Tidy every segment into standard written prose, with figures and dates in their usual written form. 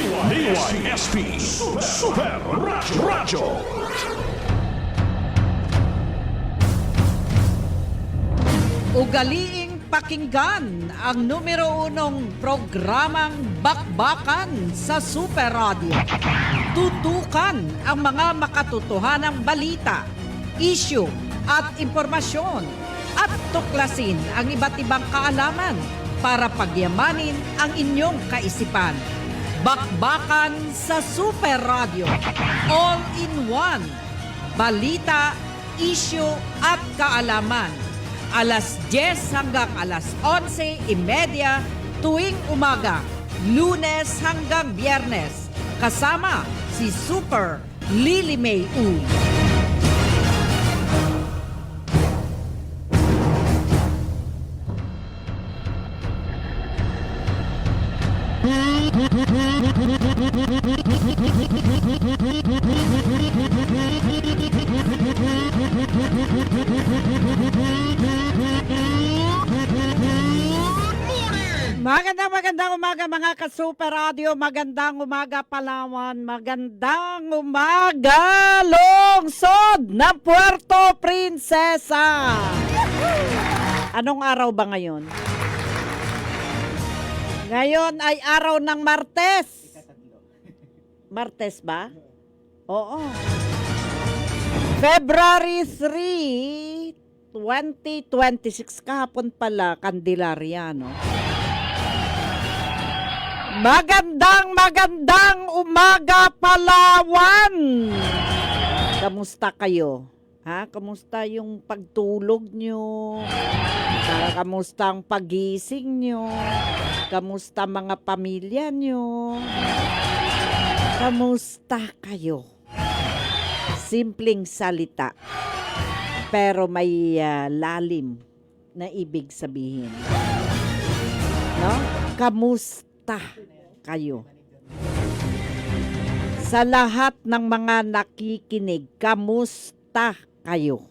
DYSP Super Radyo. Ugaliing pakinggan ang numero 1 programang Bakbakan sa Super Radio. Tutukan ang mga makatotohanang balita, issue at impormasyon at tuklasin ang iba't ibang kaalaman para pagyamanin ang inyong kaisipan. Bakbakan sa Super Radio. All in one. Balita, issue at kaalaman. Alas 10 hanggang alas 11:30 tuwing umaga, Lunes hanggang Biyernes. Kasama si Super Lily May Uy. Magandang umaga mga ka-Super Radio. Magandang umaga Palawan. Magandang umaga lungsod ng Puerto Princesa. Anong araw ba ngayon? Ngayon ay araw ng Martes. Martes ba? Oo. February 3, 2026. Kahapon pala, Candelaria, no? Magandang umaga Palawan. Kamusta kayo? Ha? Kamusta yung pagtulog nyo? Kamusta ang pagising nyo? Kamusta mga pamilya nyo? Kamusta kayo? Simpleng salita, pero may lalim na ibig sabihin. No? Kamusta kayo? Sa lahat ng mga nakikinig, kamusta kayo?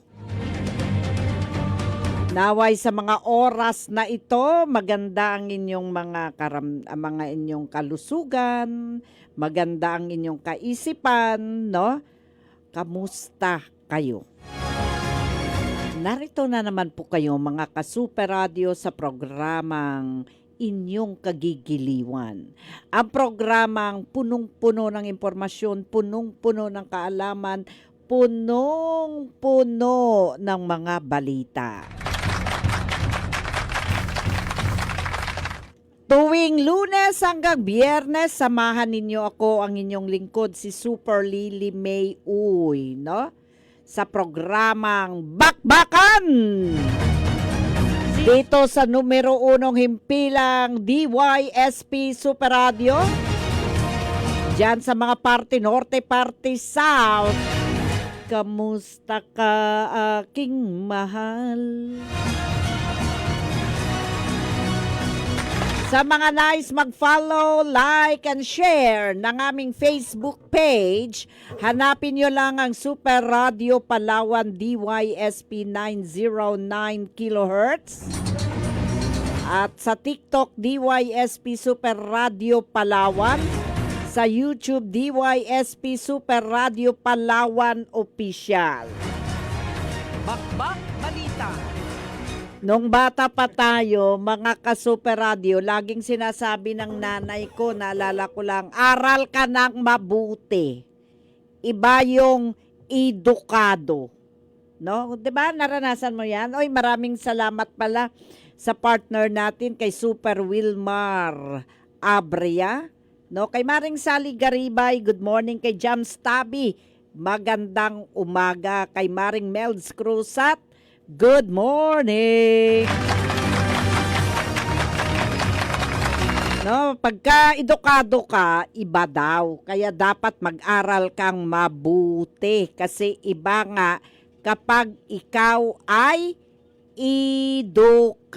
Naway sa mga oras na ito, maganda ang inyong mga inyong kalusugan, maganda ang inyong kaisipan, no? Kamusta kayo? Narito na naman po kayo mga ka-Super Radio sa programang inyong kagigiliwan. Ang programang punong-puno ng impormasyon, punong-puno ng kaalaman, punong-puno ng mga balita. Tuwing Lunes hanggang Biyernes, samahan ninyo ako, ang inyong lingkod, si Super Lily May Uy, no? Sa programang Bakbakan! Dito sa numero 1 himpilang DYSP Super Radio. Diyan sa mga parte norte, parte south. Kamusta ka aking mahal? Sa mga nais mag-follow, like, and share ng aming Facebook page, hanapin nyo lang ang Super Radio Palawan DYSP 909 kHz. At sa TikTok, DYSP Super Radio Palawan. Sa YouTube, DYSP Super Radio Palawan Official. Bakbak Balita. Nung bata pa tayo, mga ka-Super Radio, laging sinasabi ng nanay ko, naalala ko lang, aral ka ng mabuti. Iba yung edukado. No? 'Di ba? Naranasan mo 'yan? Oy, maraming salamat pala sa partner natin kay Super Wilmar Abria, no? Kay Maring Sally Garibay, good morning. Kay Jams Tabi, magandang umaga. Kay Maring Melds Cruzat, good morning! No, pagka edukado ka, iba daw. Kaya dapat mag-aral kang mabuti. Kasi iba nga kapag ikaw ay edukado.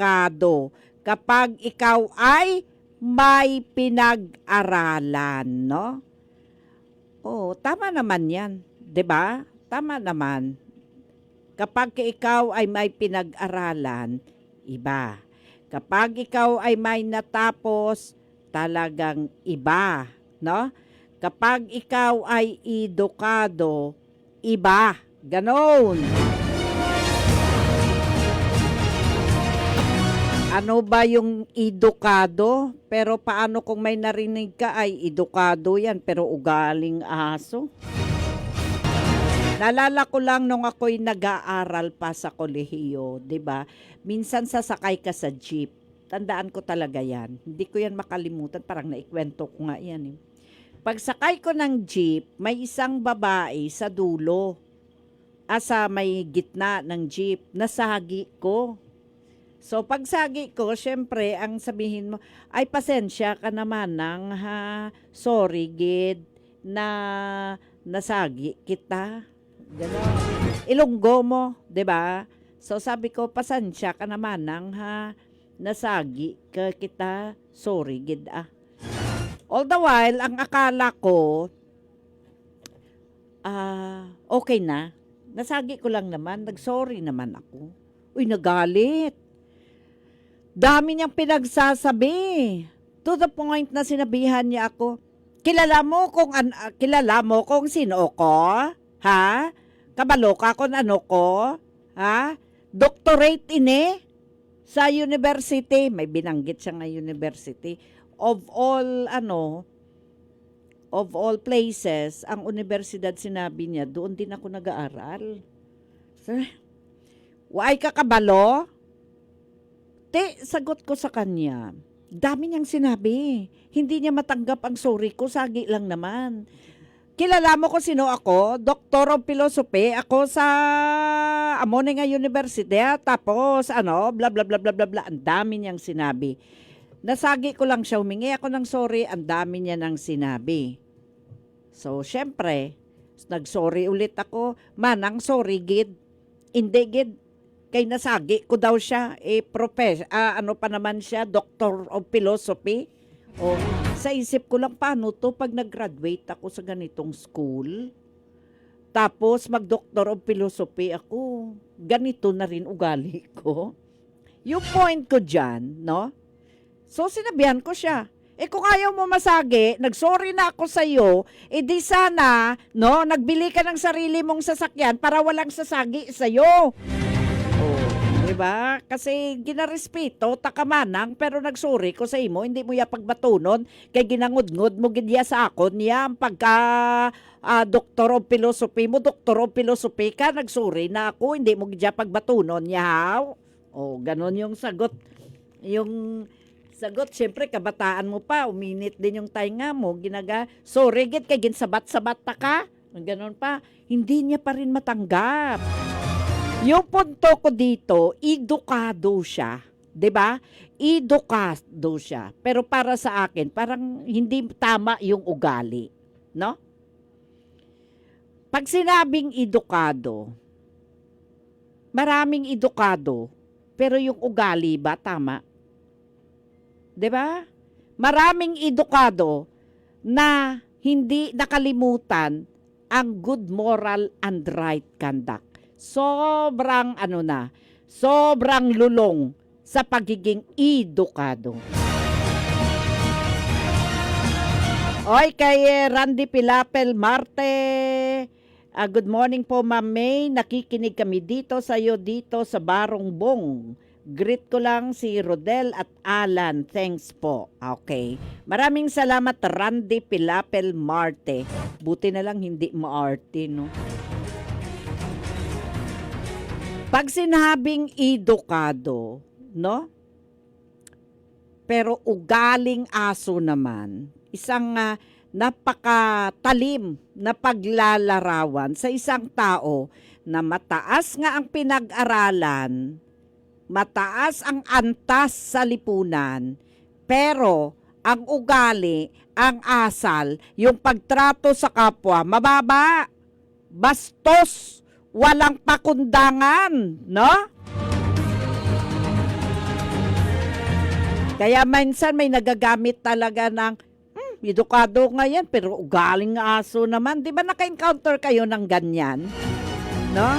Kapag ikaw ay may pinag-aralan, no? Oh, tama naman 'yan, 'di ba? Tama naman. Kapag ikaw ay may pinag-aralan, iba. Kapag ikaw ay may natapos, talagang iba, no? Kapag ikaw ay edukado, iba. Ganon. Ano ba yung edukado? Pero paano kung may narinig ka ay edukado yan, pero ugaling aso? Naalala ko lang nung ako'y nag-aaral pa sa kolehiyo, 'di ba? Minsan sasakay ka sa jeep. Tandaan ko talaga yan. Hindi ko yan makalimutan. Parang naikwento ko nga yan. Pagsakay ko ng jeep, may isang babae sa dulo. Sa may gitna ng jeep. Nasagi ko. So, pagsagi ko, syempre, ang sabihin mo, ay pasensya ka naman ng sorry, gid, na nasagi kita. Gano'n. Ilunggo mo, 'di ba? So, sabi ko, pasensya ka naman ng nasagi ka kita, sorry, gid All the while, ang akala ko, okay na. Nasagi ko lang naman, nag-sorry naman ako. Uy, nagalit. Dami niyang pinagsasabi. To the point na sinabihan niya ako, kilala mo kung sino ko? Ha? Kabalo ka kung ano ko? Ha? Doctorate ini sa university. May binanggit siya nga university. Of all places, ang universidad sinabi niya, doon din ako nag-aaral. Waay ka kabalo? Sagot ko sa kanya. Dami niyang sinabi. Hindi niya matanggap ang sorry ko, sagi lang naman. Kilala mo ko sino ako? Doctor of Philosophy. Ako sa Amoninga University. Tapos, bla bla bla bla bla bla. Ang dami niyang sinabi. Nasagi ko lang siya. Humingi ako ng sorry. Ang dami niya nang sinabi. So, syempre, nag-sorry ulit ako. Manang, sorry, gid. Hindi, gid. Kay nasagi ko daw siya, ano pa naman siya, Doctor of Philosophy. O, sa isip ko lang, paano to pag nag-graduate ako sa ganitong school? Tapos, mag-Doctor of Philosophy ako. Ganito na rin ugali ko. Yung point ko dyan, no? So, sinabihan ko siya. Kung ayaw mo masagi, nag-sorry na ako sa'yo, di sana, no, nagbili ka ng sarili mong sasakyan para walang sasagi sa'yo. Diba? Kasi ginarespeto, takamanang, pero nagsuri ko sa imo, hindi mo ya pagbatunon, kay ginangud-ngud mo gidya sa akon niya, ang pagka Doctor of Philosophy mo, Doctor of Philosophy ka, nagsuri na ako, hindi mo gidya pagbatunon niya. Ganon yung sagot. Yung sagot, syempre, kabataan mo pa, uminit din yung tainga mo, sorry, gid, kay ginsabat-sabat ta ka, ganon pa, hindi niya pa rin matanggap. Yung punto ko dito, edukado siya, 'di ba? Edukado siya. Pero para sa akin, parang hindi tama yung ugali, no? Pag sinabing edukado, maraming edukado, pero yung ugali ba tama? 'Di ba? Maraming edukado na hindi nakalimutan ang good moral and right conduct. Sobrang sobrang lulong sa pagiging edukado. Oy, kay Randy Pilapel Marte, good morning po Ma'am May, nakikinig kami dito sa iyo dito sa Barongbong. Greet ko lang si Rodel at Alan, thanks po. Okay, maraming salamat Randy Pilapel Marte. Buti na lang hindi maarte, no? Pag sinabing edukado, no? Pero ugaling aso naman, isang napakatalim na paglalarawan sa isang tao na mataas nga ang pinag-aralan, mataas ang antas sa lipunan, pero ang ugali, ang asal, yung pagtrato sa kapwa, mababa, bastos, walang pakundangan, no? Kaya minsan may nagagamit talaga ng, edukado nga yan, pero ugaling aso naman. Di ba naka-encounter kayo ng ganyan? No?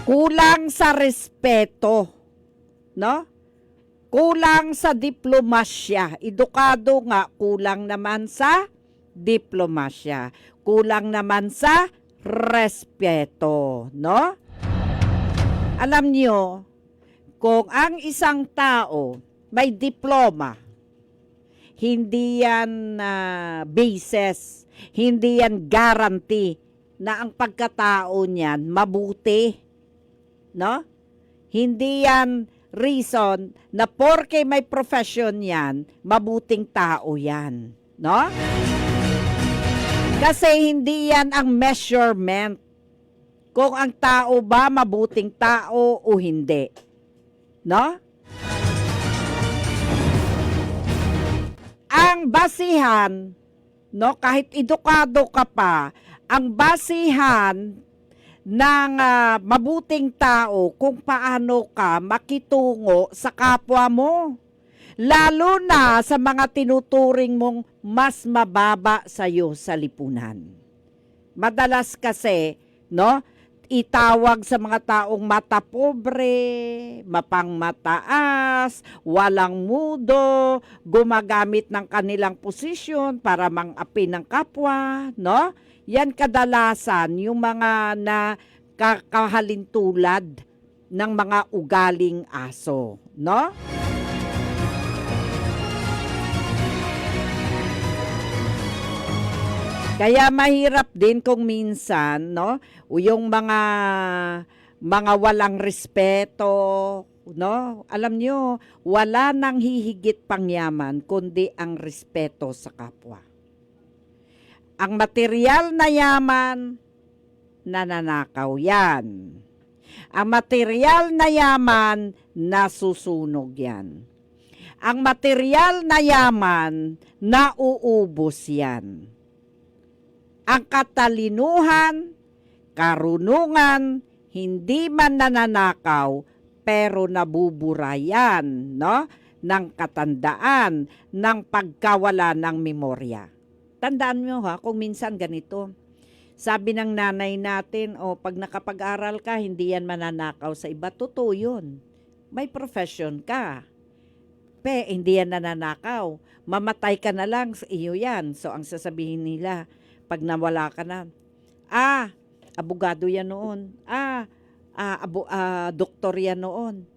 Kulang sa respeto. No? kulang sa diplomasya. Edukado nga, kulang naman sa diplomasya. Kulang naman sa respeto, no? Alam niyo, kung ang isang tao may diploma, hindi yan basis, hindi yan guarantee na ang pagkatao niyan mabuti, no? Hindi yan reason na porke may profession yan, mabuting tao yan, no? Kasi hindi yan ang measurement kung ang tao ba mabuting tao o hindi. No? Ang basihan, no, kahit edukado ka pa, ang basihan ng mabuting tao kung paano ka makitungo sa kapwa mo. Lalo na sa mga tinuturing mong mas mababa sa iyo sa lipunan. Madalas kasi, no, itawag sa mga taong mata pobre, mapangmataas, walang mudo, gumagamit ng kanilang posisyon para mang-api ng kapwa, no? Yan kadalasan yung mga nakahalintulad ng mga ugaling aso, no? Kaya mahirap din kung minsan, no, yung mga walang respeto, no? Alam nyo, wala nang hihigit pang yaman kundi ang respeto sa kapwa. Ang material na yaman, nananakaw yan. Ang material na yaman, nasusunog yan. Ang material na yaman, nauubos yan. Ang katalinuhan, karunungan, hindi man nananakaw, pero nabuburayan, no? Ng katandaan, ng pagkawala ng memorya. Tandaan nyo ha, kung minsan ganito. Sabi ng nanay natin, pag nakapag-aral ka, hindi yan mananakaw sa iba. Totoo yun. May profession ka. Hindi yan nananakaw. Mamatay ka na lang, sa iyo yan. So, ang sasabihin nila, pag nawala ka na, abogado yan noon. Doktor yan noon.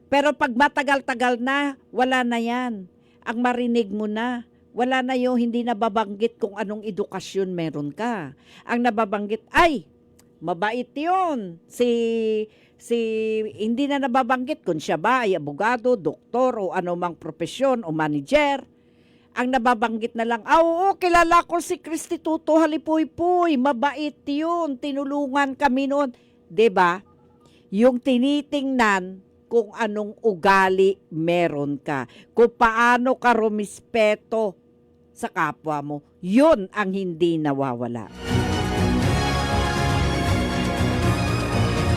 Pero pag matagal-tagal na, wala na yan. Ang marinig mo na, wala na yung hindi nababanggit kung anong edukasyon meron ka. Ang nababanggit, mabait yun. Hindi na nababanggit kung siya ba ay abogado, doktor, o anumang profesyon, o manager. Ang nababanggit na lang, oo, kilala ko si Kristituto Halipuy-puy, mabait yun, tinulungan kami noon. Diba? Yung tinitingnan kung anong ugali meron ka, kung paano ka rumispeto sa kapwa mo, yun ang hindi nawawala.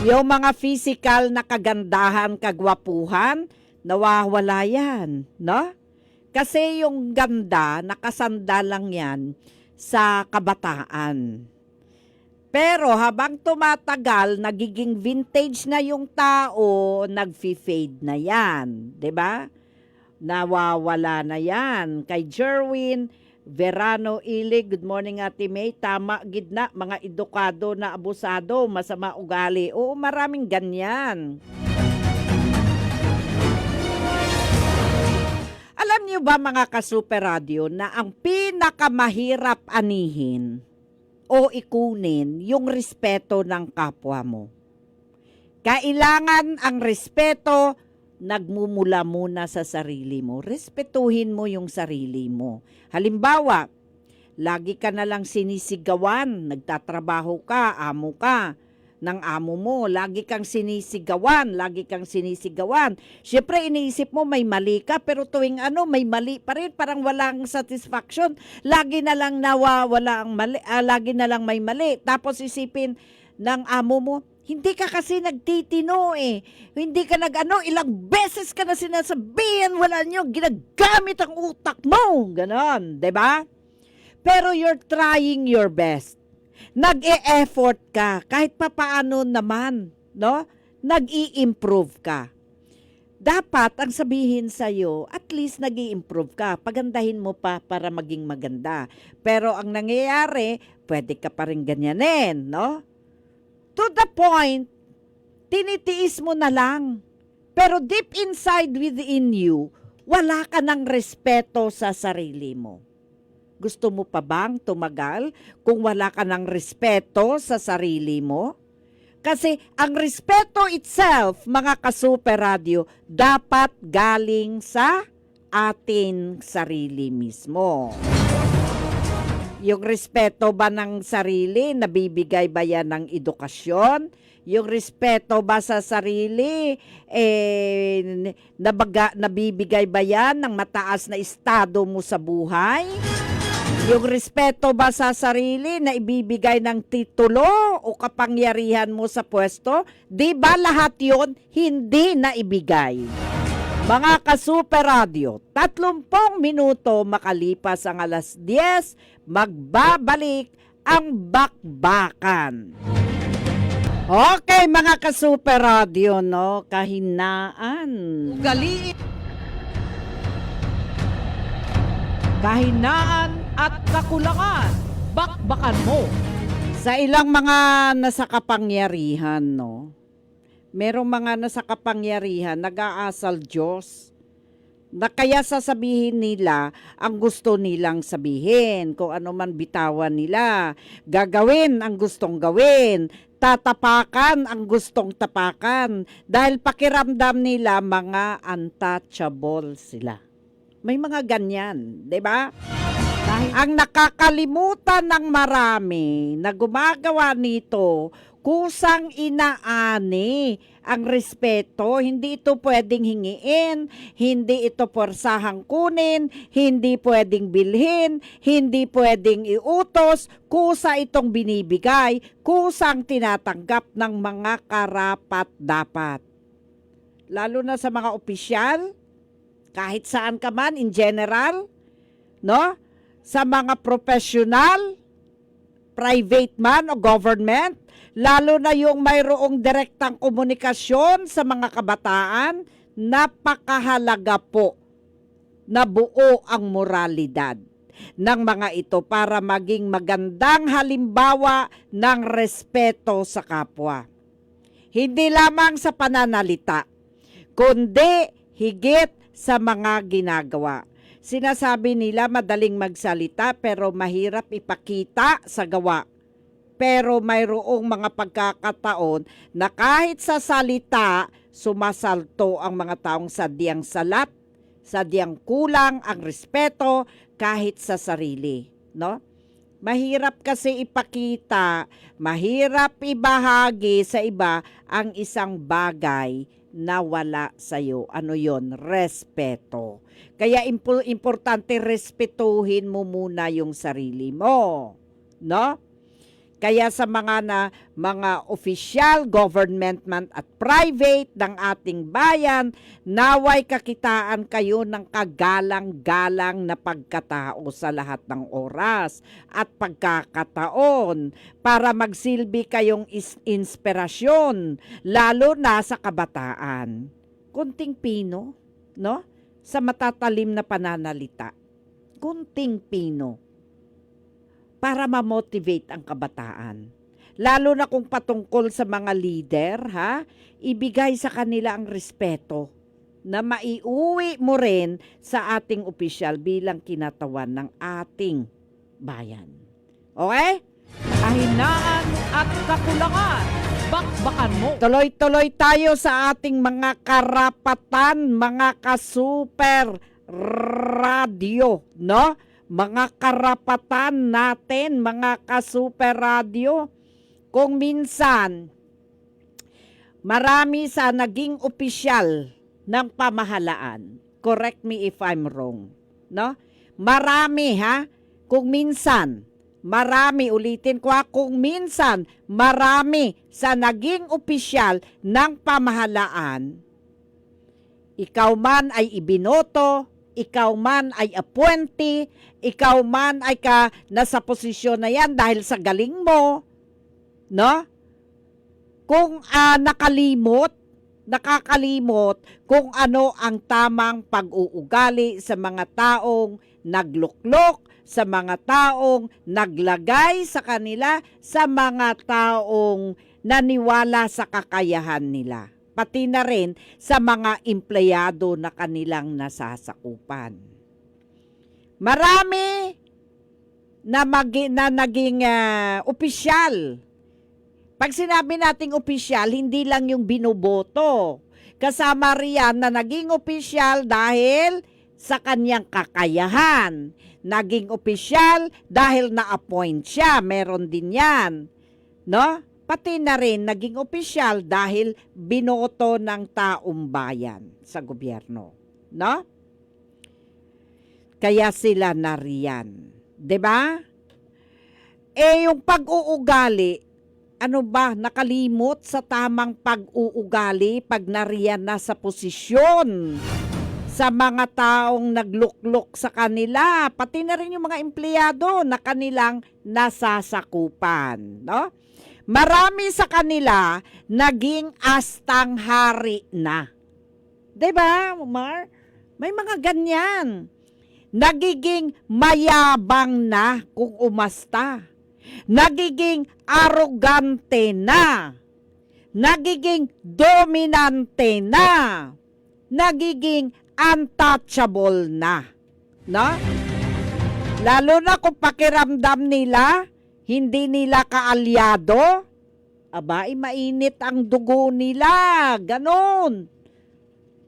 Yung mga physical na kagandahan, kagwapuhan, nawawala yan, no? Kasi yung ganda, nakasanda lang yan sa kabataan. Pero habang tumatagal, nagiging vintage na yung tao, nag-fade na yan. 'Di ba? Nawawala na yan. Kay Jerwin Verano Ilig, good morning Ate May, tama gidna, mga edukado na abusado, masama ugali. Oo, maraming ganyan. Alam niyo ba mga ka-Super Radio na ang pinakamahirap anihin o ikunin yung respeto ng kapwa mo? Kailangan ang respeto nagmumula muna sa sarili mo. Respetuhin mo yung sarili mo. Halimbawa, lagi ka na lang sinisigawan, nagtatrabaho ka, amo ka ng amo mo, lagi kang sinisigawan. Siyempre, iniisip mo may mali ka, pero tuwing may mali pa rin, parang walang satisfaction. Lagi na lang nawawala ang mali, lagi na lang may mali. Tapos isipin ng amo mo, hindi ka kasi nagtitino eh. Hindi ka ilang beses ka na sinasabihan, wala nyo, ginagamit ang utak mo. Ganon, 'di ba? Pero you're trying your best. Nag-e-effort ka kahit papaano naman, no? Nag-i-improve ka. dapat ang sabihin sa'yo, at least nag improve ka. Pagandahin mo pa para maging maganda. Pero ang nangyayari, pwede ka pa rin ganyanin, no? To the point, tinitiis mo na lang. Pero deep inside within you, wala ka ng respeto sa sarili mo. Gusto mo pa bang tumagal kung wala ka ng respeto sa sarili mo? Kasi ang respeto itself, mga ka-Super Radio, dapat galing sa ating sarili mismo. Yung respeto ba ng sarili, nabibigay ba yan ng edukasyon? Yung respeto ba sa sarili, nabibigay ba yan ng mataas na estado mo sa buhay? Yung respeto ba sa sarili na ibibigay ng titulo o kapangyarihan mo sa pwesto? Di ba lahat yon hindi na ibigay? Mga ka-Super Radio, 30 minuto makalipas ang alas 10, magbabalik ang bakbakan. Okay, mga ka-Super Radio, no? Kahinaan. Kahinaan at kakulangan, bakbakan mo. Sa ilang mga nasa kapangyarihan, no? Merong mga nasa kapangyarihan, nag-aasal Diyos, na kaya sasabihin nila ang gusto nilang sabihin, kung ano man bitawan nila, gagawin ang gustong gawin, tatapakan ang gustong tapakan, dahil pakiramdam nila mga untouchable sila. May mga ganyan, di ba? Ang nakakalimutan ng marami na gumagawa nito, kusang inaani ang respeto. Hindi ito pwedeng hingiin, hindi ito porsahang kunin, hindi pwedeng bilhin, hindi pwedeng iutos, kusa itong binibigay, kusang tinatanggap ng mga karapat-dapat. Lalo na sa mga opisyal, kahit saan ka man in general, no? Sa mga professional, private man o government, lalo na yung mayroong direktang komunikasyon sa mga kabataan, napakahalaga po na buo ang moralidad ng mga ito para maging magandang halimbawa ng respeto sa kapwa. Hindi lamang sa pananalita, kundi higit sa mga ginagawa. Sinasabi nila madaling magsalita pero mahirap ipakita sa gawa. Pero mayroong mga pagkakataon na kahit sa salita, sumasalto ang mga taong sadyang salat, sadyang kulang ang respeto kahit sa sarili, no? Mahirap kasi ipakita, mahirap ibahagi sa iba ang isang bagay na wala sa'yo. Ano yon? Respeto. Kaya importante respetuhin mo muna yung sarili mo, no? Kaya sa mga official, government man at private ng ating bayan, naway kakitaan kayo ng kagalang-galang na pagkatao sa lahat ng oras at pagkakataon para magsilbi kayong inspirasyon, lalo na sa kabataan. Kunting pino, no? Sa matatalim na pananalita. Kunting pino. Para ma-motivate ang kabataan. Lalo na kung patungkol sa mga leader, ha? Ibigay sa kanila ang respeto na maiuwi mo rin sa ating opisyal bilang kinatawan ng ating bayan. Okay? Kahinaan at kakulangan, bakbakan mo. Tuloy-tuloy tayo sa ating mga karapatan, mga ka-Super Radio, no? Mga karapatan natin, mga ka-Super Radio. Kung minsan, marami sa naging opisyal ng pamahalaan. Correct me if I'm wrong. No? Marami, ha? Kung minsan, marami, ulitin ko ha, kung minsan, marami sa naging opisyal ng pamahalaan, ikaw man ay ibinoto, ikaw man ay appointee, ikaw man ay nasa posisyon na yan dahil sa galing mo, no? Kung nakalimot nakakalimot kung ano ang tamang pag-uugali sa mga taong nagluklok, sa mga taong naglagay sa kanila, sa mga taong naniwala sa kakayahan nila. Pati na rin sa mga empleyado na kanilang nasasakupan. Marami na naging opisyal. Pag sinabi nating opisyal, hindi lang yung binoboto. Kasama riyan na naging opisyal dahil sa kanyang kakayahan. Naging opisyal dahil na-appoint siya. Meron din yan. No? Pati na rin naging opisyal dahil binoto ng taong bayan sa gobyerno. No? Kaya sila nariyan. 'Di ba? Yung pag-uugali, ano ba, nakalimot sa tamang pag-uugali pag nariyan na sa posisyon sa mga taong nagluklok sa kanila, pati na rin yung mga empleyado na kanilang nasasakupan, no? Marami sa kanila naging astang hari na. 'Di ba, Mar? May mga ganyan. Nagiging mayabang na kung umasta. Nagiging arogante na. Nagiging dominante na. Nagiging untouchable na. No? Lalo na kung pakiramdam nila, hindi nila kaalyado, abay mainit ang dugo nila. Ganon.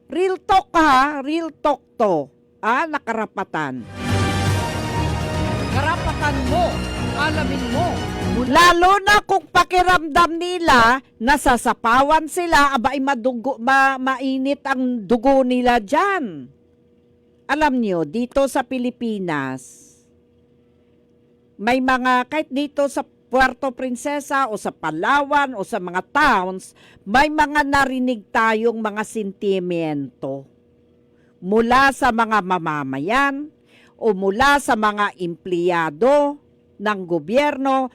Real talk ha, real talk to. Nakarapatan. Karapatan mo, alamin mo. Lalo na kung pakiramdam nila, nasasapawan sila, abay mainit ang dugo nila dyan. Alam nyo, dito sa Pilipinas, may mga, kahit dito sa Puerto Princesa o sa Palawan o sa mga towns, may mga narinig tayong mga sentimiento mula sa mga mamamayan o mula sa mga empleyado ng gobyerno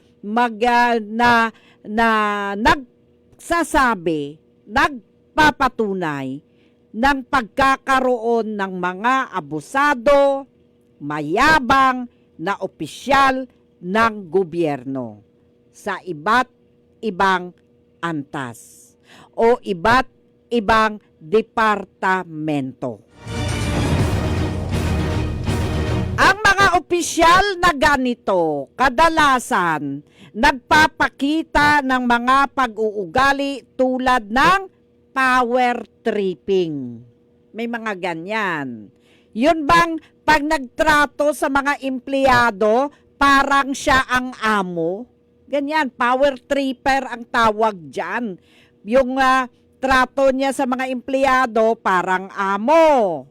nagsasabi, nagpapatunay ng pagkakaroon ng mga abusado, mayabang, na opisyal ng gobyerno sa iba't ibang antas o iba't ibang departamento. Ang mga opisyal na ganito, kadalasan, nagpapakita ng mga pag-uugali tulad ng power tripping. May mga ganyan. Yun bang pag nagtrato sa mga empleyado, parang siya ang amo? Ganyan, power tripper ang tawag dyan. Yung trato niya sa mga empleyado, parang amo.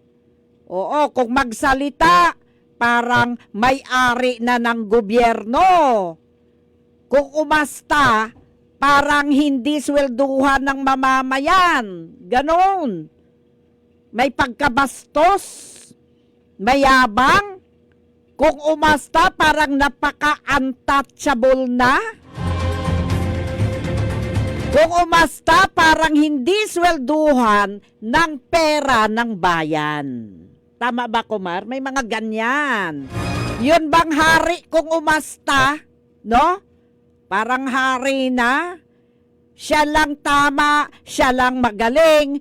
Oo, kung magsalita, parang may-ari na ng gobyerno. Kung umasta, parang hindi swelduhan ng mamamayan. Ganon. May pagkabastos. Mayabang, kung umasta parang napaka-untouchable na. Kung umasta parang hindi swelduhan ng pera ng bayan. Tama ba, Kumar? May mga ganyan. Yun bang hari kung umasta? No? Parang hari na. Siya lang tama, siya lang magaling.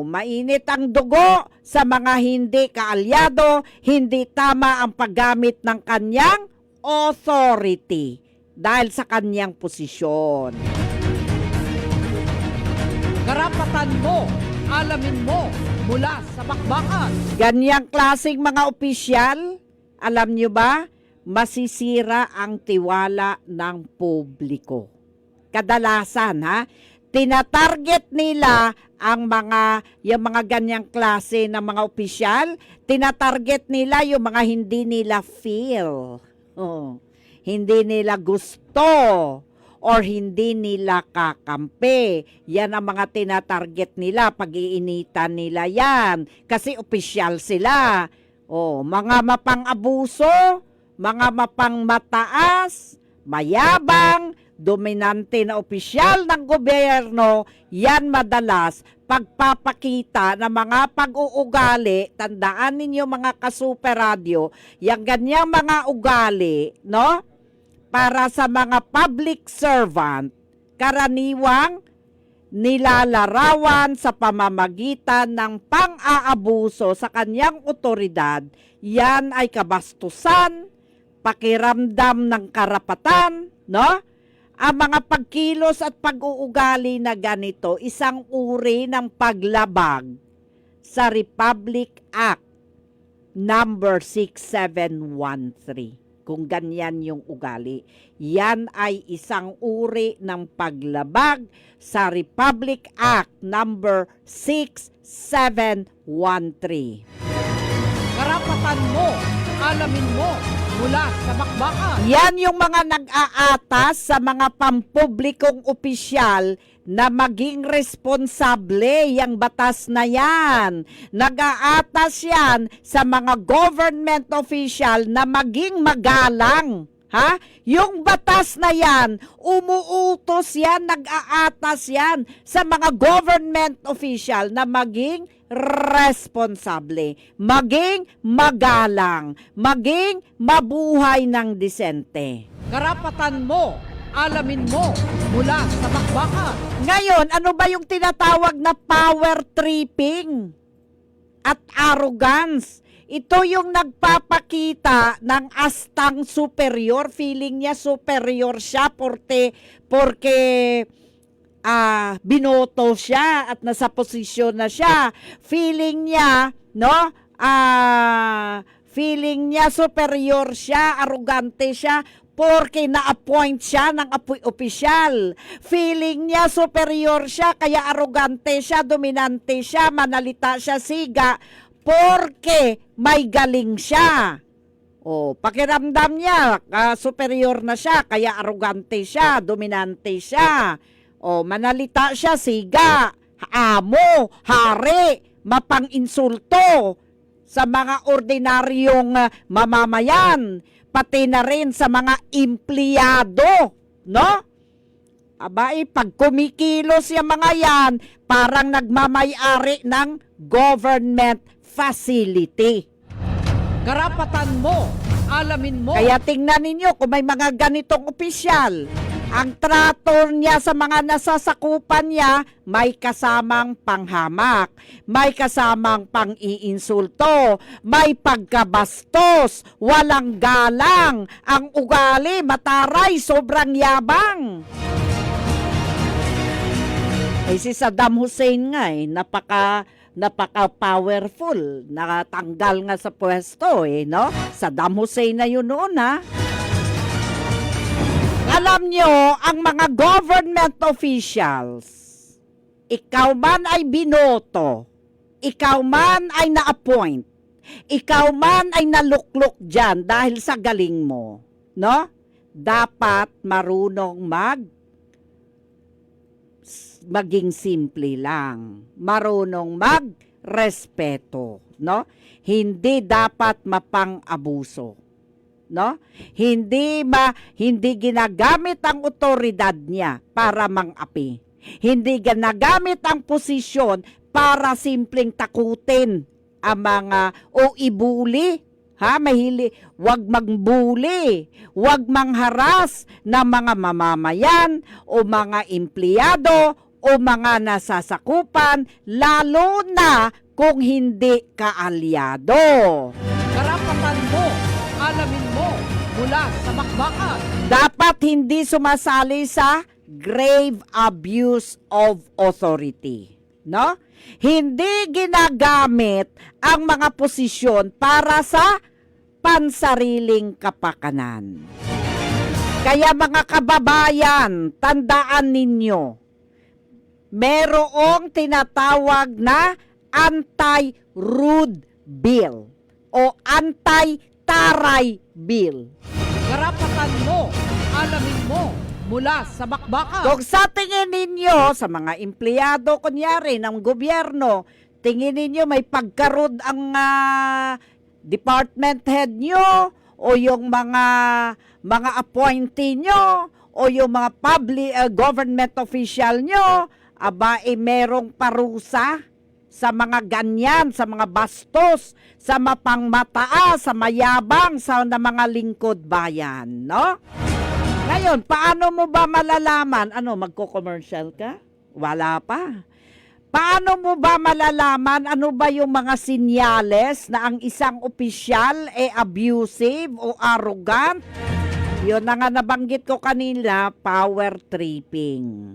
Mainit ang dugo sa mga hindi kaalyado, hindi tama ang paggamit ng kanyang authority dahil sa kanyang posisyon. Karapatan mo, alamin mo, mula sa bakbakan. Ganyang klaseng mga opisyal, alam nyo ba, masisira ang tiwala ng publiko. Kadalasan tinatarget nila ang yung mga ganyang klase ng mga opisyal, tinatarget nila yung mga hindi nila feel, hindi nila gusto, or hindi nila kakampi. Yan ang mga tinatarget nila, pag-iinitan nila yan, kasi opisyal sila. Mga mapang-abuso, mga mapang-mataas, mayabang, dominante na opisyal ng gobyerno, yan madalas pagpapakita ng mga pag-uugali. Tandaan ninyo mga ka-Super Radio, yung ganyang mga ugali, no? Para sa mga public servant, karaniwang nilalarawan sa pamamagitan ng pang-aabuso sa kanyang otoridad. Yan ay kabastusan, pakiramdam ng karapatan, no? Ang mga pagkilos at pag-uugali na ganito, isang uri ng paglabag sa Republic Act number 6713. Kung ganyan yung ugali, yan ay isang uri ng paglabag sa Republic Act number 6713. Karapatan mo, alamin mo, mula sa bakbakan. Yan yung mga nag-aatas sa mga pampublikong opisyal na maging responsable yung batas na yan. Nag-aatas yan sa mga government official na maging magalang. Ha? Yung batas na yan, umuutos yan, nag-aatas yan sa mga government official na maging responsable, maging magalang, maging mabuhay ng disente. Karapatan mo, alamin mo, mula sa bakbakan. Ngayon, ano ba yung tinatawag na power tripping at arrogance? Ito yung nagpapakita ng astang superior, feeling niya superior siya porque binoto siya at nasa posisyon na siya. Feeling niya, no? Feeling niya superior siya, arrogante siya porque na-appoint siya ng opisyal. Feeling niya superior siya, kaya arrogante siya, dominante siya, manalita siya, siga, porque may galing siya. O, pakiramdam niya, superior na siya, kaya arrogante siya, dominante siya. O, manalita siya, siga, amo, hari, mapang-insulto sa mga ordinaryong mamamayan, pati na rin sa mga empleyado, no? Abay, pag kumikilos yung mga yan, parang nagmamay-ari ng government facility. Karapatan mo, alamin mo. Kaya tingnan ninyo kung may mga ganitong opisyal. Ang trato niya sa mga nasasakupan niya, may kasamang panghamak, may kasamang pang-iinsulto, may pagkabastos, walang galang, ang ugali, mataray, sobrang yabang. Eh si Saddam Hussein nga napaka-powerful, nakatanggal nga sa pwesto no? Saddam Hussein na yun noon Alam nyo, ang mga government officials, ikaw man ay binoto, ikaw man ay na-appoint, ikaw man ay naluklok dyan dahil sa galing mo, no? Dapat marunong maging simple lang, marunong magrespeto, no? Hindi dapat mapang-abuso. No? Hindi ginagamit ang otoridad niya para mang-api. Hindi ginagamit ang posisyon para simpleng takutin ang mga o ibuli. Wag mangbuli, wag mangharas ng mga mamamayan o mga empleyado o mga nasasakupan, lalo na kung hindi kaalyado. Karapatan mo, alamin mo, mula sa bakbakan. Dapat hindi sumasali sa grave abuse of authority, no? Hindi ginagamit ang mga posisyon para sa pansariling kapakanan. Kaya mga kababayan, tandaan ninyo, merong tinatawag na anti-rude bill o anti-taray bill. Karapatan mo, alamin mo, mula sa bakbakan. Kung sa tingin ninyo, sa mga empleyado kunyari ng gobyerno, tingin ninyo may pagkarud ang department head nyo o yung mga appointee nyo o yung mga public government official nyo, aba merong parusa sa mga ganyan, sa mga bastos, sa mapangmataas, sa mayabang, sa mga lingkod bayan, no? Ngayon, paano mo ba malalaman? Ano, magko-commercial ka? Wala pa. Paano mo ba malalaman ano ba yung mga sinyales na ang isang opisyal abusive o arrogant? Yun na nga nabanggit ko kanina, power tripping.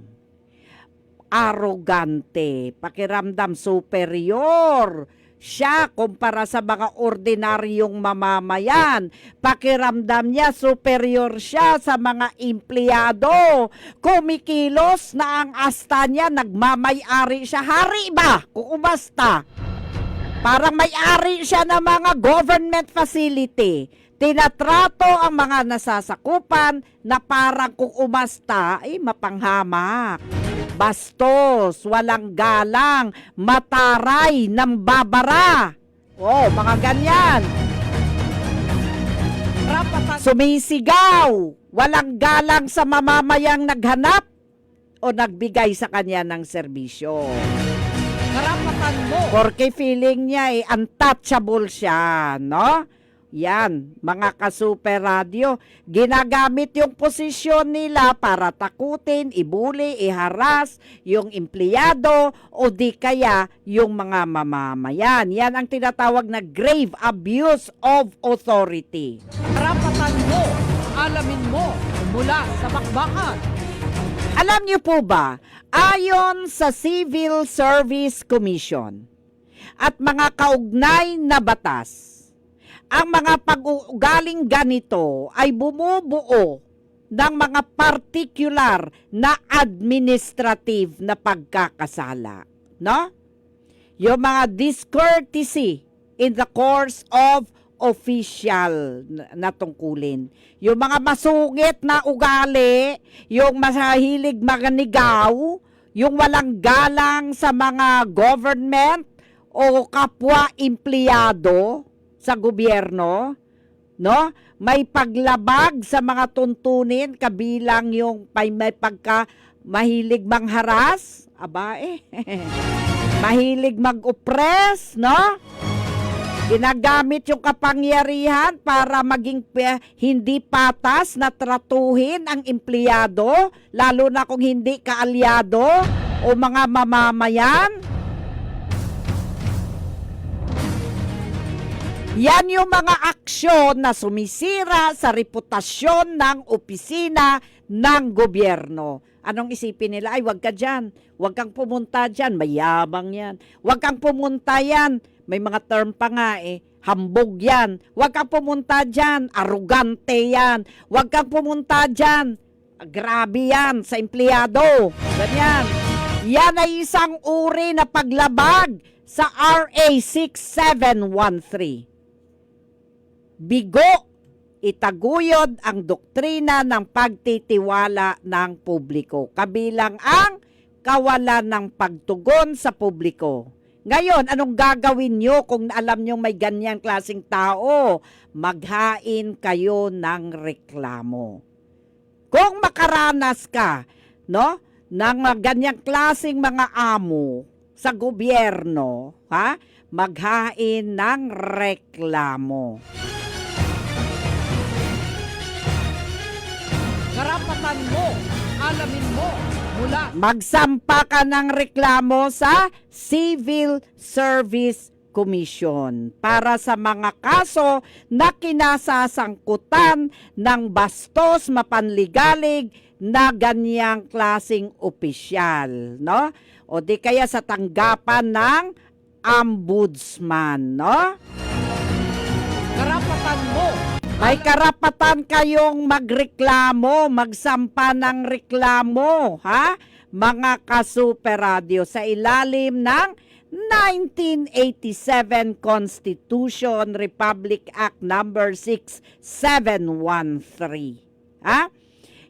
Arrogante, pakiramdam superior siya kumpara sa mga ordinaryong mamamayan. Pakiramdam niya superior siya sa mga empleyado. Kumikilos na ang asta niya, nagmamay-ari siya. Hari ba? Kung umasta. Parang may-ari siya ng mga government facility. Tinatrato ang mga nasasakupan na parang kung umasta, mapanghamak. Bastos, walang galang, mataray ng babara. Oh, mga ganyan. Sumisigaw, walang galang sa mamamayang naghanap o nagbigay sa kanya ng serbisyo. Karapatan mo. Porque feeling niya untouchable siya, no? Yan, mga ka-super radio, ginagamit yung posisyon nila para takutin, ibuli, iharas yung empleyado o di kaya yung mga mamamayan. Yan ang tinatawag na grave abuse of authority. Karapatan mo. Alamin mo mula sa bakbakan. Alam niyo po ba, ayon sa Civil Service Commission at mga kaugnay na batas, ang mga pag-uugaling ganito ay bumubuo ng mga particular na administrative na pagkakasala, no? Yung mga discourtesy in the course of official na tungkulin. Yung mga masungit na ugali, yung masahilig maganigaw, yung walang galang sa mga government o kapwa empleyado sa gobyerno, no? May paglabag sa mga tuntunin kabilang yung may pagka mahilig mangharas, mahilig mag-oppress, no? Ginagamit yung kapangyarihan para maging hindi patas na tratuhin ang empleyado, lalo na kung hindi kaalyado o mga mamamayan. Yan yung mga aksyon na sumisira sa reputasyon ng opisina ng gobyerno. Anong isipin nila? Ay, wag ka dyan. Wag kang pumunta dyan. Mayabang yan. Wag kang pumunta yan. May mga term pa nga hambog yan. Wag kang pumunta dyan. Arugante yan. Wag kang pumunta dyan. Grabe yan sa empleyado. Ganyan. Yan ay isang uri na paglabag sa RA 6713. Bigo, itaguyod ang doktrina ng pagtitiwala ng publiko, kabilang ang kawalan ng pagtugon sa publiko. Ngayon, anong gagawin nyo kung alam nyo may ganyang klaseng tao? Maghain kayo ng reklamo. Kung makaranas ka, no, ng ganyang klaseng mga amo sa gobyerno, maghain ng reklamo. Karapatan mo. Alamin mo mula. Magsampa ka ng reklamo sa Civil Service Commission para sa mga kaso na kinasasangkutan ng bastos mapanligalig na ganyang klaseng opisyal, no? O di kaya sa tanggapan ng ombudsman, no? Karapatan mo. May karapatan kayong magreklamo, magsampa ng reklamo, mga ka-super radio, sa ilalim ng 1987 Constitution Republic Act number 6713.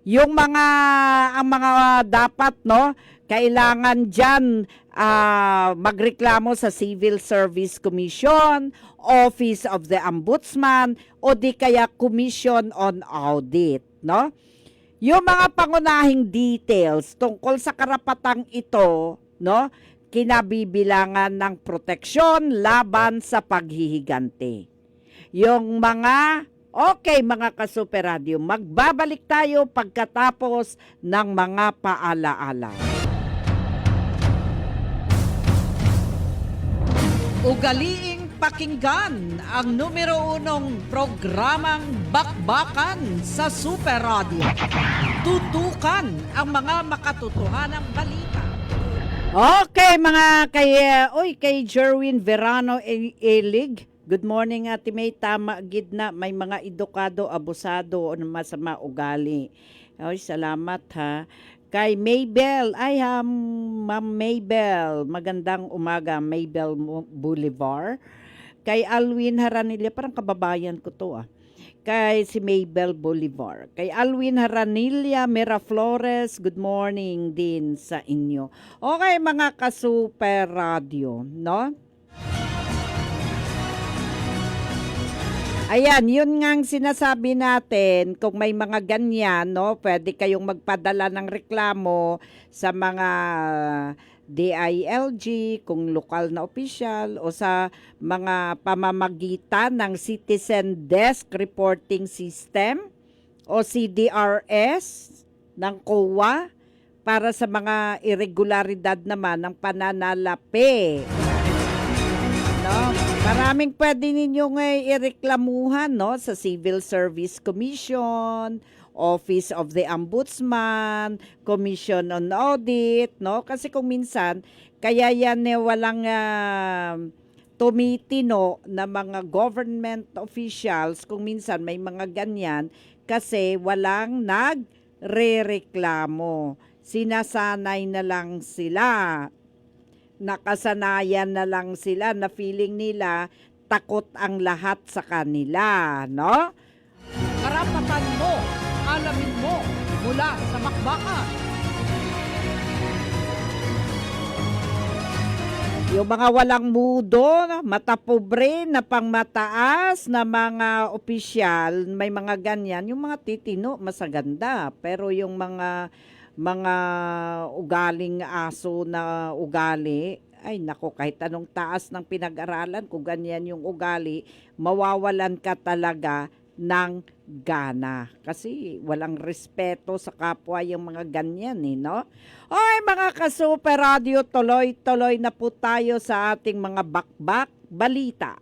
Yung ang mga dapat, no, kailangan diyan magreklamo sa Civil Service Commission, Office of the Ombudsman, o di kaya Commission on Audit, no? Yung mga pangunahing details tungkol sa karapatang ito, no, kinabibilangan ng proteksyon laban sa paghihigante. Yung mga, okay mga ka-Super Radio, magbabalik tayo pagkatapos ng mga paalaala. Ugaliing pakinggan ang numero 1 programang Bakbakan sa Super Radio. Tutukan ang mga makatotohanang balita. Okay mga kay Jerwin Verano Elig. Good morning Ate May, tama gid na may mga edukado, abusado o masama ugali. Oy, salamat ha. Kay Maybell, Ma'am Maybell, magandang umaga, Maybell Boulevard. Kay Alwin Haranilla, parang kababayan ko to Kay si Maybell Bolivar. Kay Alwin Haranilla Miraflores, good morning din sa inyo. Okay mga ka-Super Radio, no? Ayan, yun nga ang sinasabi natin, kung may mga ganyan, no, pwede kayong magpadala ng reklamo sa mga DILG, kung lokal na opisyal, o sa mga pamamagitan ng Citizen Desk Reporting System o CDRS ng COA para sa mga irregularidad naman ng pananalapi. No? Maraming pwede ninyong ireklamuhan, no, sa Civil Service Commission, Office of the Ombudsman, Commission on Audit, no? Kasi kung minsan, kaya yan walang tumitino na mga government officials, kung minsan may mga ganyan, kasi walang nagrereklamo. Sinasanay na lang sila. Nakasanayan na lang sila na feeling nila takot ang lahat sa kanila, no? Karapatan mo, alamin mo, mula sa bakbakan. Yung mga walang mudo, mata pobre na pangmataas na mga opisyal, may mga ganyan, yung mga titino masaganda, pero yung mga ugaling aso na ugali, ay nako, kahit anong taas ng pinag-aralan, kung ganyan yung ugali, mawawalan ka talaga ng gana. Kasi walang respeto sa kapwa yung mga ganyan, no? Oy, mga ka-Super Radio, tuloy-tuloy na po tayo sa ating mga bakbak balita.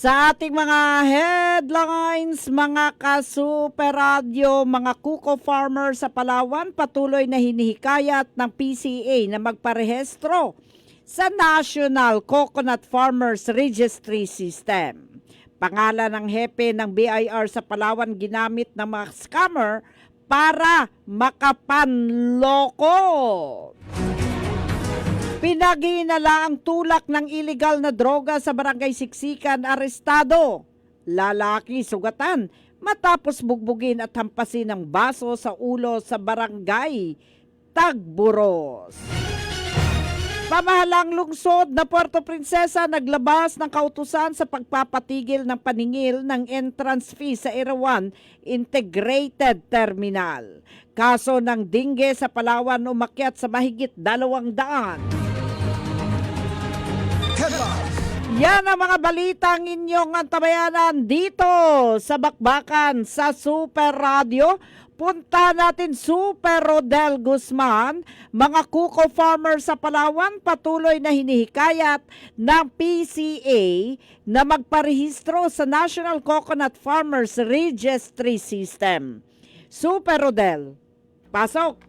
Sa ating mga headlines, mga ka-Super Radio, mga kuko farmers sa Palawan patuloy na hinihikayat ng PCA na magparehistro sa National Coconut Farmers Registry System. Pangalan ng hepe ng BIR sa Palawan ginamit ng mga scammer para makapanloko. Pinaginala ang tulak ng illegal na droga sa Barangay Siksikan, arestado. Lalaki sugatan matapos bugbugin at hampasin ng baso sa ulo sa Barangay Tagburos. Pamahalang lungsod na Puerto Princesa naglabas ng kautusan sa pagpapatigil ng paningil ng entrance fee sa Erawan Integrated Terminal. Kaso ng dingge sa Palawan umakyat sa mahigit 200. Yan ang mga balitang inyong antabayanan dito sa Bakbakan sa Super Radio. Punta natin Super Rodel Guzman. Mga kuko farmers sa Palawan patuloy na hinihikayat ng PCA na magparehistro sa National Coconut Farmers Registry System. Super Rodel, pasok!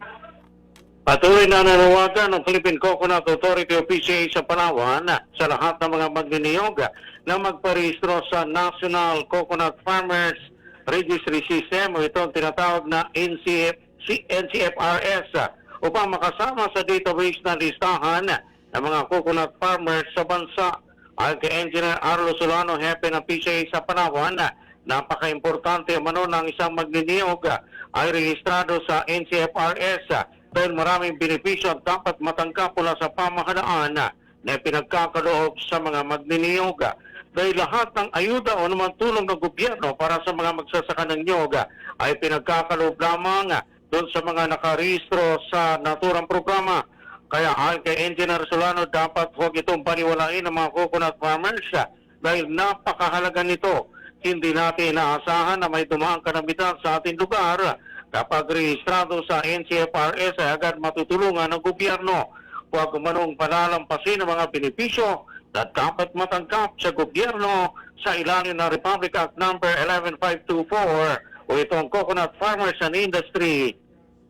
Patuloy na nanawagan ng Philippine Coconut Authority o PCA sa Palawan sa lahat ng mga magniniyog na magparehistro sa National Coconut Farmers Registry System o ito ang tinatawag na NCFRS upang makasama sa database na listahan ng mga coconut farmers sa bansa. Ayon kay Engineer Arlo Solano, hepe ng PCA sa Palawan, napaka-importante umano ng isang magniniyog ay rehistrado sa NCFRS dahil maraming benepisyo at dapat matanggap mula sa pamahalaan na pinagkakaloob sa mga magniniyog. dahil lahat ng ayuda o naman tulong ng gobyerno para sa mga magsasaka ng niyog ay pinagkakaloob lamang doon sa mga nakarehistro sa naturang programa. Kaya ayon kay Engineer Solano, dapat huwag itong paniwalain ng mga coconut farmers dahil napakahalaga nito. Hindi natin inaasahan na may dumaang kalamidad sa ating lugar. Kapag rehistrado sa NCFRS ay agad matutulungan ng gobyerno. Huwag manong palalampasin ang mga benepisyo na dapat matanggap sa gobyerno sa ilalim ng Republic Act No. 11524 o itong Coconut Farmers and Industry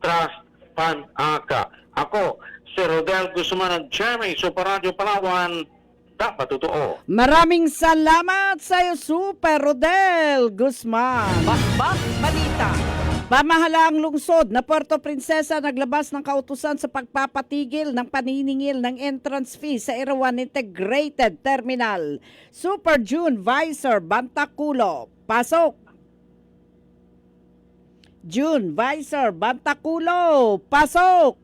Trust Fund Act. Ako, si Rodel Guzman ng Jeremy, Super Radio Palawan, dapat totoo. Maraming salamat sa iyo, Super Rodel Guzman. Bakbak Balita. Pamahalaang lungsod na Puerto Princesa naglabas ng kautusan sa pagpapatigil ng paniningil ng entrance fee sa Erawan Integrated Terminal. Super June Visor Bantaculo, pasok! June Visor Bantaculo, pasok!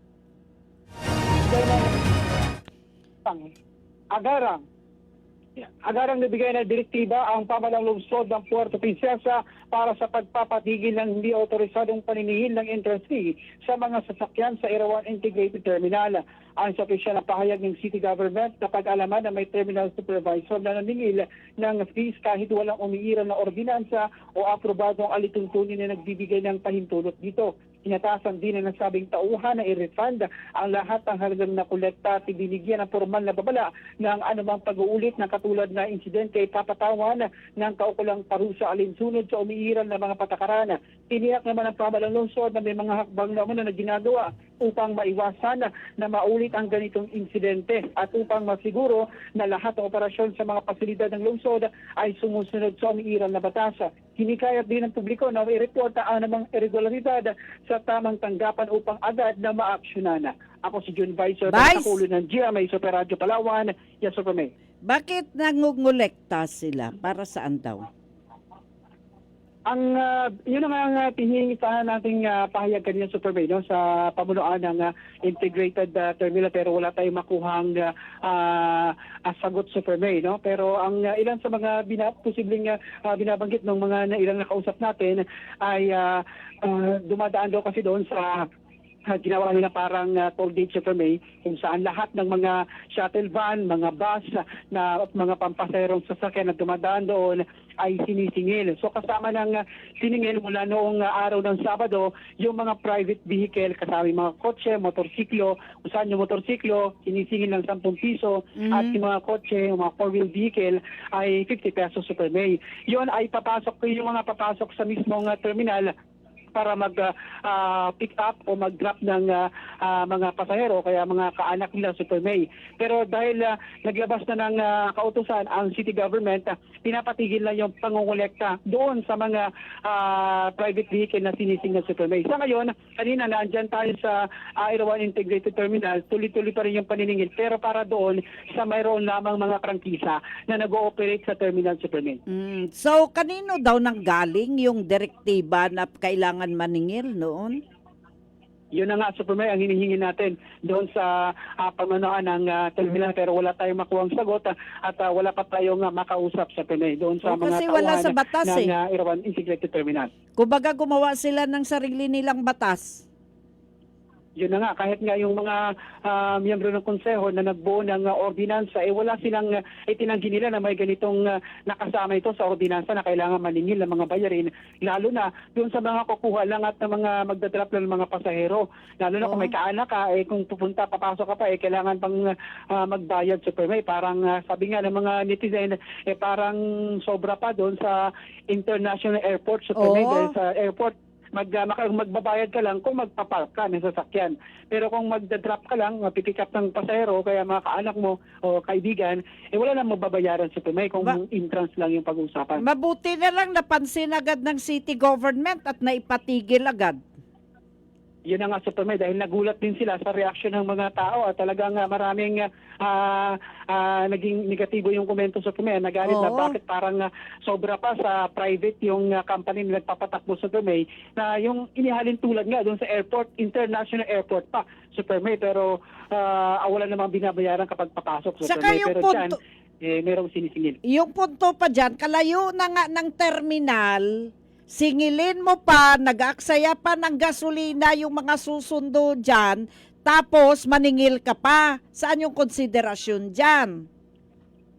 Agarang nabigay na direktiba ang pamahalang lungsod ng Puerto Princesa para sa pagpapatigil ng hindi otorisadong paniningil ng entrance fee sa mga sasakyan sa Erawan Integrated Terminal. Ang sa opisyal na pahayag ng city government, napag-alaman na may terminal supervisor na naningil ng fees kahit walang umiiral na ordinansa o aprobadong alituntunin na nagbibigay ng pahintulot dito. Inatasan din ng nasabing tauhan na i-refund ang lahat ng halagang nakolekta at binigyan ng formal na babala ng anumang pag-uulit na katulad na insidente ay papatawan ng kaukulang parusa alinsunod sa umiiral na mga patakaran. Tiniyak naman ang pamahalang lungsod na may mga hakbang na na ginagawa upang maiwasan na maulit ang ganitong insidente at upang masiguro na lahat ng operasyon sa mga pasilidad ng lungsod ay sumusunod sa umiiral na batas. Hinikayat din ng publiko na i-report ang namang irregularidad sa tamang tanggapan upang agad na maaksyonan. Ako si June Visor, Bantaculo ng GMA Super Radio Palawan, Yes Super May. Bakit nangungulekta sila? Para saan daw? Ang yun ang tinihingisahan nating pahayag kanina Super May, no, sa pamunuan ng integrated terminal, pero wala tayong makuhang sagot Super May, no. Pero ang ilan sa mga posibleng binabanggit ng mga ilang nakausap natin ay dumadaan daw kasi doon sa ginawa nila parang toll gate Super May, kung saan lahat ng mga shuttle van, mga bus na mga pampaserong sasakyan na dumadaan doon ay sinisingil. So kasama ng siningil mula noong araw ng Sabado, yung mga private vehicle, kasama yung mga kotse, motorsiklo, kung saan yung motorsiklo, sinisingil ng 10 piso, at yung mga kotse, yung mga 4-wheel vehicle ay 50 pesos Super May. Yun ay yung mga papasok sa mismong terminal para mag-pick up o mag-drop ng mga pasahero, kaya mga kaanak nila Super May. Pero dahil naglabas na ng kautusan ang city government, pinapatigil na yung pangungulekta doon sa mga private vehicle na sinising ng Super May. Sa ngayon, kanina naandyan tayo sa Erawan Integrated Terminal, tuloy-tuloy pa rin yung paniningil, pero para doon sa mayroon lamang mga prangkisa na nag-ooperate sa terminal Super May. So, kanino daw nanggaling yung direktiba na kailangan maningil noon? Yun na nga, Super May, ang hinihingi natin doon sa pamanuan ng terminal, pero wala tayong makuhang sagot at wala pa tayong makausap sa May doon sa mga kasi wala sa batas ng Erawan Integrated Terminal. Kumbaga gumawa sila ng sarili nilang batas. Yun na nga, kahit nga yung mga miyembro ng konseho na nagbuo ng ordinansa, wala silang itinanggi nila na may ganitong nakasama ito sa ordinansa na kailangan maningil ng mga bayarin, lalo na doon sa mga kukuha lang at ng mga magdadrop ng mga pasahero. Lalo na kung may kaanak ka, kung pupunta, papasok ka pa, kailangan pang magbayad Super May. Parang sabi nga ng mga netizen, parang sobra pa doon sa international airport Super May, dahil sa airport, magbabayad ka lang kung magpapark ka ng sasakyan. Pero kung magdadrop ka lang, mapipick up ng pasahero, kaya mga kaanak mo o kaibigan, wala lang mababayaran sa May kung entrance lang yung pag-uusapan. Mabuti na lang napansin agad ng city government at naipatigil agad. Yun na nga Super May, dahil nagulat din sila sa reaksyon ng mga tao at talagang maraming naging negatibo yung komento sa May. Nagalit na bakit parang sobra pa sa private yung company na nagpapatakbo sa May, na yung inihalin tulad nga doon sa airport, international airport pa Super May, pero wala namang binabayaran kapag papasok sa Saka May. yung Pero punto, merong sinisingil. Yung punto pa dyan, kalayo na nga ng terminal, singilin mo pa, nag-aaksaya pa ng gasolina yung mga susundo dyan, tapos maningil ka pa. Saan yung konsiderasyon dyan?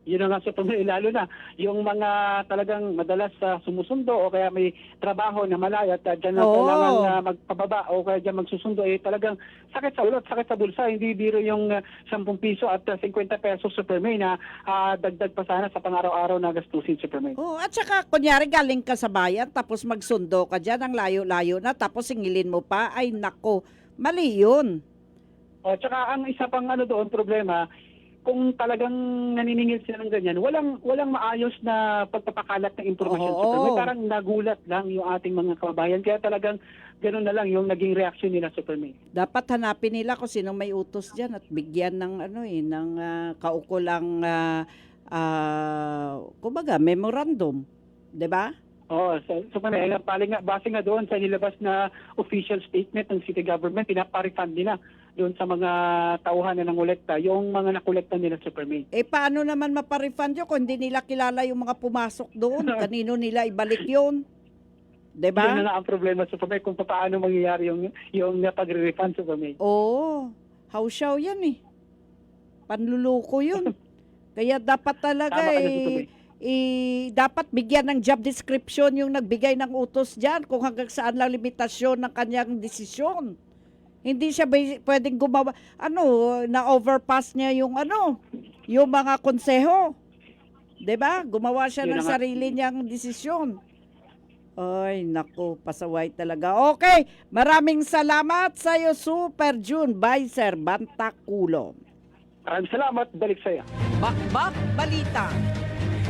Yun ang nga Superman, lalo na yung mga talagang madalas sumusundo o kaya may trabaho na malayo at dyan na Oo. kailangan magpababa o kaya dyan magsusundo, talagang sakit sa ulo at sakit sa bulsa. Hindi biro yung 10 piso at 50 pesos Superman na dagdag pa sana sa pang-araw-araw na gastusin Superman. Oh, at saka, kunyari galing ka sa bayan, tapos magsundo ka dyan, ang layo-layo na, tapos singilin mo pa, ay nako, mali yun. O, tsaka ang isa pang doon problema, kung talagang naniningil sila ng ganyan, walang maayos na pagpapakalat ng impormasyon. Oo. Superman. Parang nagulat lang yung ating mga kababayan. Kaya talagang gano'n na lang yung naging reaksyon nila, Superman. Dapat hanapin nila kung sino may utos dyan at bigyan ng ng kaukulang kumbaga memorandum, 'di ba? Oo, Superman, base nga doon sa nilabas na official statement ng city government, pinapa-refund nila doon sa mga tauhan na nangolekta, yung mga nakolekta nila, Superman. Paano naman maparefund yun kung hindi nila kilala yung mga pumasok doon? Kanino nila ibalik yun? 'Di Yun ba? na nga ang problema, Superman, kung paano mangyayari yung pagre-refund, Superman. Oo, hausyaw yan eh. Panluloko yun. Kaya dapat talaga Tama ka na, Superman. dapat bigyan ng job description yung nagbigay ng utos dyan kung hanggang saan lang limitasyon ng kanyang desisyon. Hindi siya pwedeng gumawa, na overpass niya yung yung mga konseho. 'Di ba? Gumawa siya Yun ng na nga. sarili niyang desisyon. Ay, naku, pasaway talaga. Okay, maraming salamat sa iyo, Super June Vicer Bantaculo. Maraming salamat, balik sa'yo. Bakbak Balita.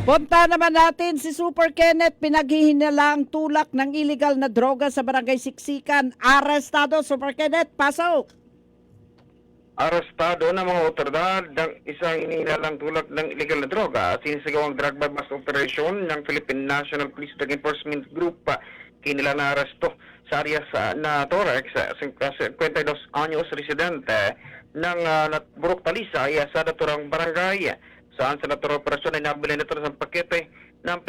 Punta naman natin si Super Kenneth, pinaghihinalang tulak ng illegal na droga sa Barangay Siksikan. Arestado, Super Kenneth, pasok! Arestado ng mga otoridad ng isang ininalang tulak ng illegal na droga at sinisagawang drug by mass operation ng Philippine National Police Drug Enforcement Group. Kinila na aresto sa area na Torex, 52 anyos residente ng Burok Talisay sa naturang barangay. Saan sa naturang operasyon ay nabili nito ng pakete ng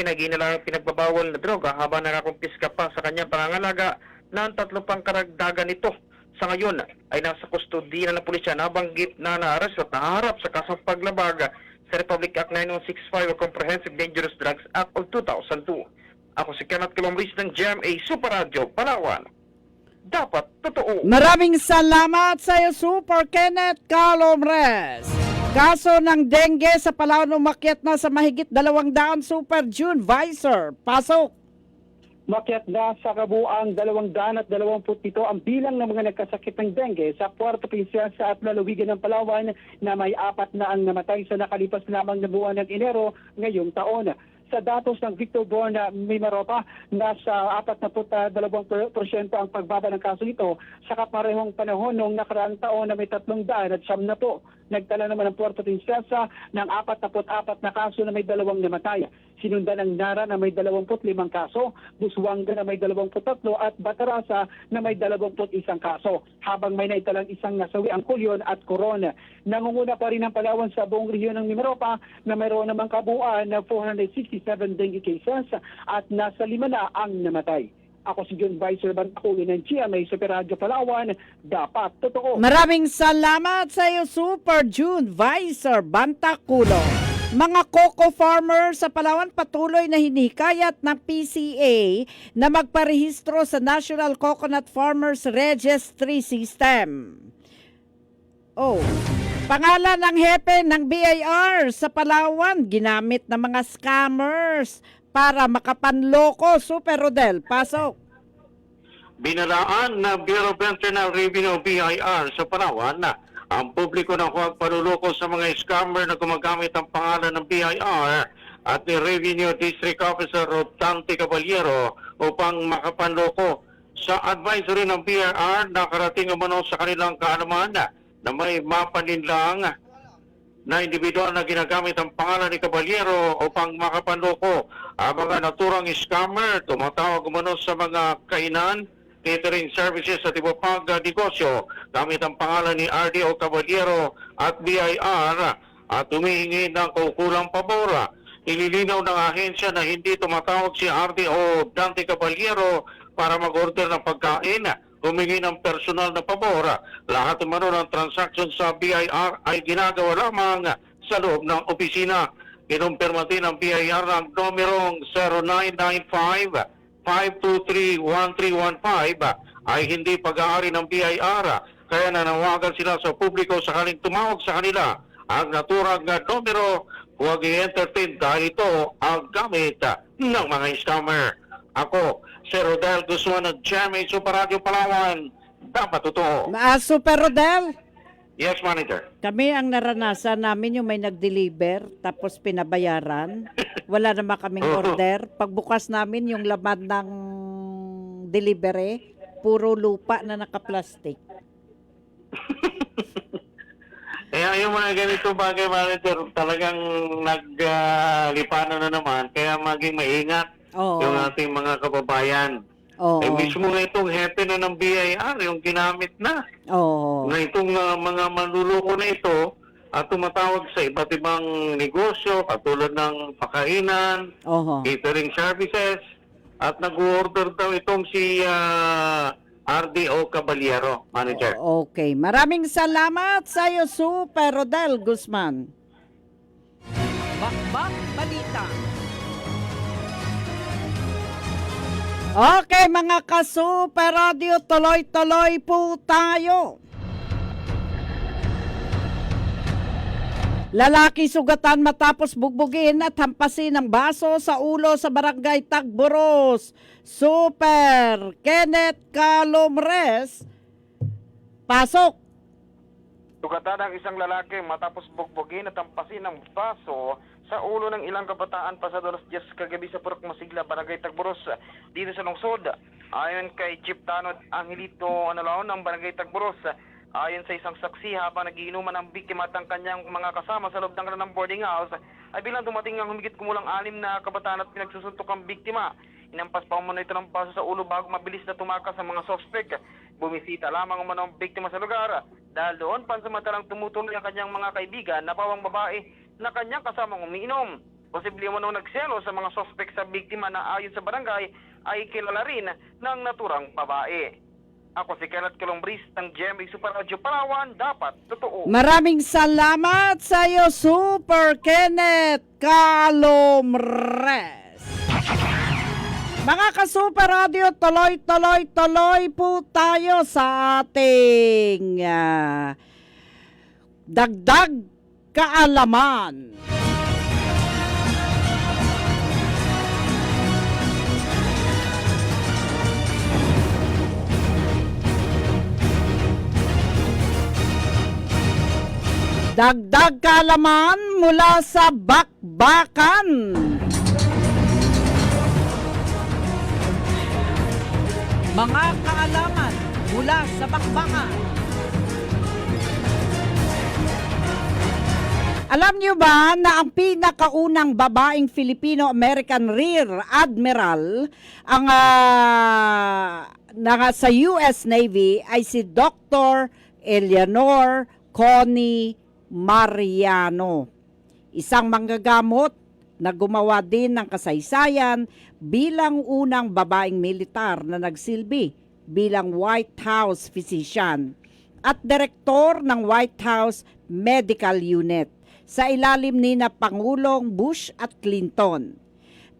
pinagbabawal na droga habang nakakumpiska pa sa kanyang pangangalaga ng 3 pang karagdagan nito. Sa ngayon ay nasa kustodiya ng pulisya, nabanggit na naaresto at naharap sa kasong paglabag sa Republic Act 9165 o Comprehensive Dangerous Drugs Act of 2002. Ako si Kenneth Colombris ng GMA Super Radio, Palawan. Dapat totoo. Maraming salamat sa iyo, Super Kenneth Calomres. Kaso ng dengue sa Palawan umakyat na sa mahigit 200, Super June Vicer. Pasok! Makyat na sa kabuang 227 ang bilang ng mga nagkasakit ng dengue sa Puerto Princesa at lalawigan ng Palawan na may 4 na ang namatay sa nakalipas lamang na buwan ng Enero ngayong taon. Sa datos ng Victor Borna Mimaropa, nasa 42% ang pagbaba ng kaso ito sa kaparehong panahon noong nakaraang taon na may 300 at 70. Nagtala naman ang Puerto Princesa ng 44 na kaso na may 2 namatay. Sinundan ng Nara na may 25 kaso, Busuanga na may 23 at Batarasa na may 21 kaso. Habang may naitalang isang nasawi ang Kulyon at Coron. Nangunguna pa rin ang Palawan sa buong rehiyon ng Mimaropa na mayroon namang kabuuan na 467 dengue cases at nasa 5 na ang namatay. Ako si John Vicer Bantaculo ng GMA Super Radio Palawan. Dapat totoo. Maraming salamat sa iyo, Super June Vicer Bantaculo. Mga coco farmers sa Palawan patuloy na hinikayat ng PCA na magparehistro sa National Coconut Farmers Registry System. Pangalan ng hepe ng BIR sa Palawan, ginamit ng mga scammers para makapanloko. Super Rodel, pasok. Binalaan ng Bureau of Internal Revenue BIR sa Palawan ang publiko ng huwag panuloko sa mga scammer na gumagamit ang pangalan ng BIR at ni Revenue District Officer Rodante Caballero upang makapanloko. Sa advisory ng BIR, nakarating umano sa kanilang kaalaman na may mapaninlang na individual na ginagamit ang pangalan ni Caballero upang makapanloko. Ang mga naturang scammer tumatawag umano sa mga kainan, catering services at iba pang negosyo gamit ang pangalan ni RDO Caballero at BIR at humihingi ng kaukulang pabor. Ililinaw ng ahensya na hindi tumatawag si RDO Dante Caballero para mag-order ng pagkain, humingi ng personal na pabor. Lahat umano ng transaction sa BIR ay ginagawa lamang sa loob ng opisina. Kinumpirma din ng BIR ang numerong 0995-523-1315 ay hindi pag-aari ng BIR, kaya nanawagan sila sa publiko sakaling tumawag sa kanila ang naturang numero, huwag i-entertain dahil ito ang gamit ng mga scammer. Ako, si Rodel Guzman ng GMA Super Radio Palawan. Dapat totoo. Super Rodel, Yes, Manager. kami ang naranasan namin yung may nag-deliver tapos pinabayaran. Wala naman kaming order. Pagbukas namin yung laman ng delivery, puro lupa na nakaplastic. Kaya yung mga ganito bagay, Manager, talagang naglipanan na naman. Kaya maging maingat Oo. yung ating mga kababayan. Oo. Eh, mismo nga itong hepe na ng BIR, yung ginamit na. Oo. Na itong mga manluloko na ito at tumatawag sa iba't ibang negosyo, katulad ng pakainan, Oo. catering services, at nag-order daw itong si RDO Caballero, Manager. Okay. Maraming salamat sa iyo, Super Rodel Guzman. Bakbak Balita. Okay, mga ka-Super Radio, tuloy-tuloy po tayo. Lalaki sugatan matapos bugbugin at hampasin ng baso sa ulo sa barangay Tagboros. Super Kenneth Calomres, pasok. Sugatan ang isang lalaki matapos bugbugin at tampasin ng baso sa ulo ng ilang kabataan pasado alas 10 kagabi sa Purok Masigla, Barangay Tagboros, dito sa lungsod. Ayon kay Chief Tanod Angelito Analaon ng Barangay Tagboros, ayon sa isang saksi, habang nagiinuman ang biktima at ang kanyang mga kasama sa loob ng kanilang boarding house, ay bilang dumating ang humigit kumulang 6 na kabataan at pinagsusuntok ang biktima. Inampas pa umano ito ng baso sa ulo bago mabilis na tumakas ang mga suspect. Bumisita lamang umano ang biktima sa lugar dahil doon pansamantalang tumutuloy ang kanyang mga kaibigan na pawang babae na kanyang kasamang umiinom. Posible umano nagselo sa mga suspect sa biktima na ayon sa barangay ay kilala rin ng naturang babae. Ako si Kenneth Calombris ng GMA Super Radio Palawan, dapat totoo. Maraming salamat sa iyo, Super Kenneth Calomres. Mga ka-Super Radio, tuloy po tayo sa ating dagdag kaalaman. Dagdag kaalaman mula sa bakbakan. Mga kaalaman mula sa bakbakan. Alam niyo ba na ang pinakaunang babaeng Filipino-American Rear Admiral ang sa US Navy ay si Dr. Eleanor Connie Mariano, isang manggagamot na gumawa din ng kasaysayan bilang unang babaeng militar na nagsilbi bilang White House physician at direktor ng White House Medical Unit sa ilalim ni na Pangulong Bush at Clinton.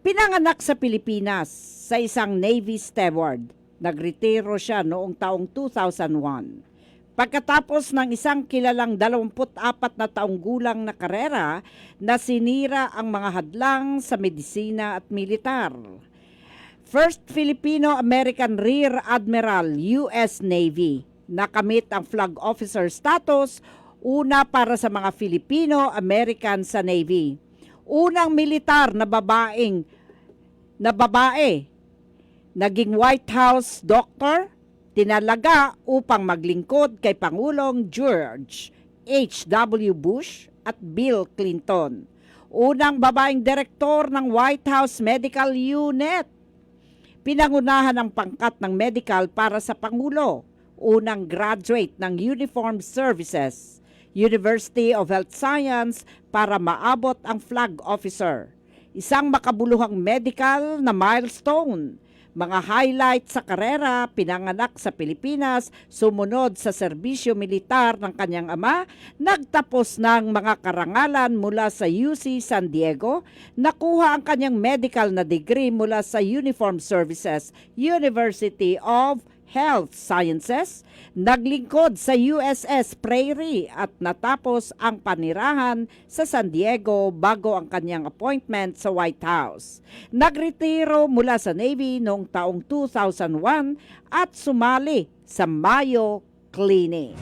Pinanganak sa Pilipinas sa isang Navy steward. Nagretiro siya noong taong 2001. Pagkatapos ng isang kilalang 24 na taong gulang na karera na sinira ang mga hadlang sa medisina at militar. First Filipino-American Rear Admiral, US Navy. Nakamit ang flag officer status, una para sa mga Filipino-American sa Navy. Unang militar na babae, naging White House doctor, tinalaga upang maglingkod kay Pangulong George H.W. Bush at Bill Clinton. Unang babaeng direktor ng White House Medical Unit. Pinangunahan ang pangkat ng medical para sa Pangulo. Unang graduate ng Uniformed Services. University of Health Science para maabot ang flag officer. Isang makabuluhang medical na milestone. Mga highlight sa karera, pinanganak sa Pilipinas, sumunod sa serbisyo militar ng kanyang ama, nagtapos ng mga karangalan mula sa UC San Diego, nakuha ang kanyang medical na degree mula sa Uniformed Services University of Health Sciences, naglingkod sa USS Prairie at natapos ang panirahan sa San Diego bago ang kanyang appointment sa White House. Nagretiro mula sa Navy noong taong 2001 at sumali sa Mayo Clinic.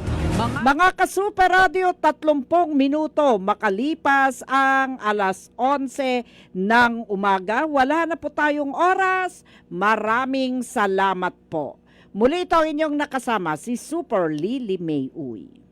Mga ka-Super Radio, 30 minuto makalipas ang alas 11 ng umaga. Wala na po tayong oras. Maraming salamat po. Muli ito inyong nakasama si Super Lily May Uy.